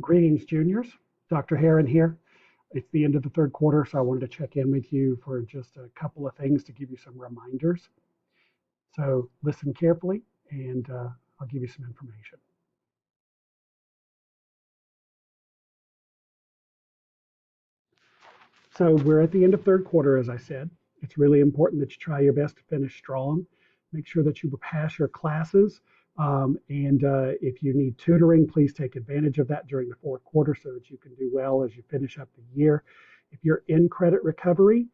Greetings, juniors. Dr. Heron here. It's the end of the third quarter, so I wanted to check in with you for just a couple of things to give you some reminders. So listen carefully, and I'll give you some information. So we're at the end of third quarter, as I said. It's really important that you try your best to finish strong. Make sure that you pass your classes. And if you need tutoring, please take advantage of that during the fourth quarter so that you can do well as you finish up the year. If you're in credit recovery,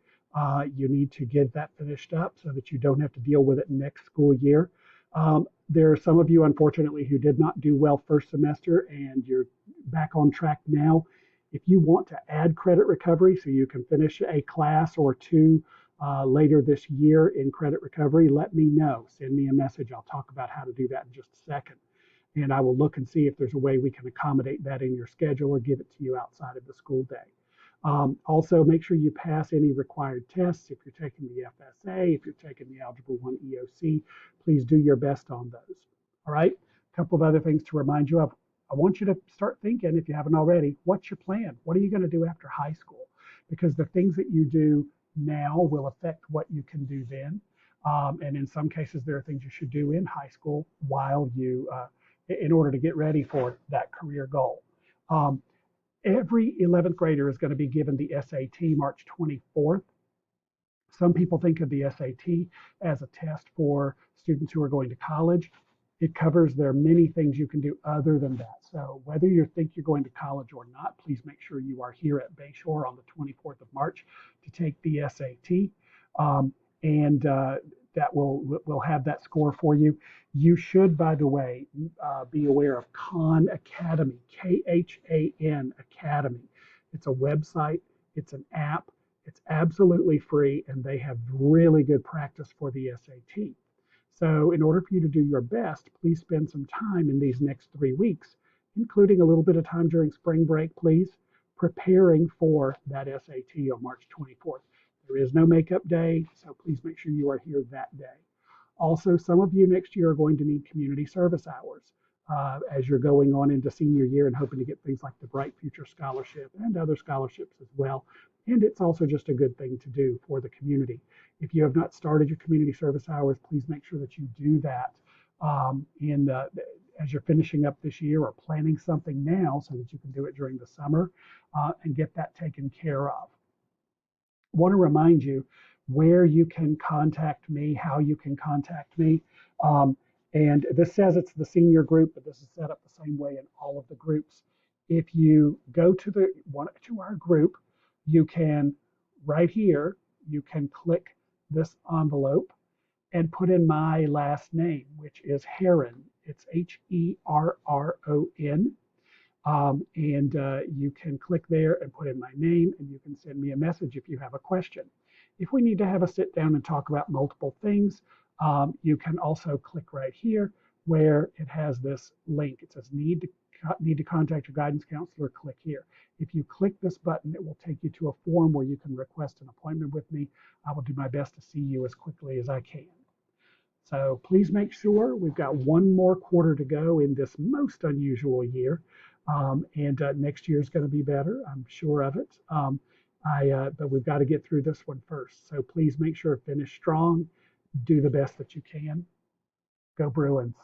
you need to get that finished up so that you don't have to deal with it next school year. There are some of you, unfortunately, who did not do well first semester and you're back on track now. If you want to add credit recovery so you can finish a class or two later this year in credit recovery, let me know. Send me a message. I'll talk about how to do that in just a second. And I will look and see if there's a way we can accommodate that in your schedule or give it to you outside of the school day. Also, make sure you pass any required tests. If you're taking the FSA, if you're taking the Algebra 1 EOC, please do your best on those. All right, a couple of other things to remind you of. I want you to start thinking, if you haven't already, what's your plan? What are you going to do after high school? Because the things that you do now will affect what you can do then. And in some cases, there are things you should do in high school while in order to get ready for that career goal. Every 11th grader is going to be given the SAT March 24th. Some people think of the SAT as a test for students who are going to college. It covers there are many things you can do other than that. So whether you think you're going to college or not, please make sure you are here at Bayshore on the 24th of March to take the SAT. And that will have that score for you. You should, by the way, be aware of Khan Academy, KHAN Academy. It's a website, it's an app, it's absolutely free, and they have really good practice for the SAT. So in order for you to do your best, please spend some time in these next 3 weeks, including a little bit of time during spring break, please, preparing for that SAT on March 24th. There is no makeup day, so please make sure you are here that day. Also, some of you next year are going to need community service hours as you're going on into senior year and hoping to get things like the Bright Future Scholarship and other scholarships as well. And it's also just a good thing to do for the community. If you have not started your community service hours, please make sure that you do that as you're finishing up this year or planning something now so that you can do it during the summer and get that taken care of. I want to remind you where you can contact me, how you can contact me. And this says it's the senior group, but this is set up the same way in all of the groups. If you go to our group, you can right here, you can click this envelope and put in my last name, which is Heron. It's Herron. And you can click there and put in my name, and you can send me a message if you have a question. If we need to have a sit down and talk about multiple things, you can also click right here where it has this link. It says need to contact your guidance counselor, click here. If you click this button, it will take you to a form where you can request an appointment with me. I will do my best to see you as quickly as I can. So please make sure we've got one more quarter to go in this most unusual year. And next year is going to be better. I'm sure of it. But we've got to get through this one first. So please make sure to finish strong. Do the best that you can. Go Bruins.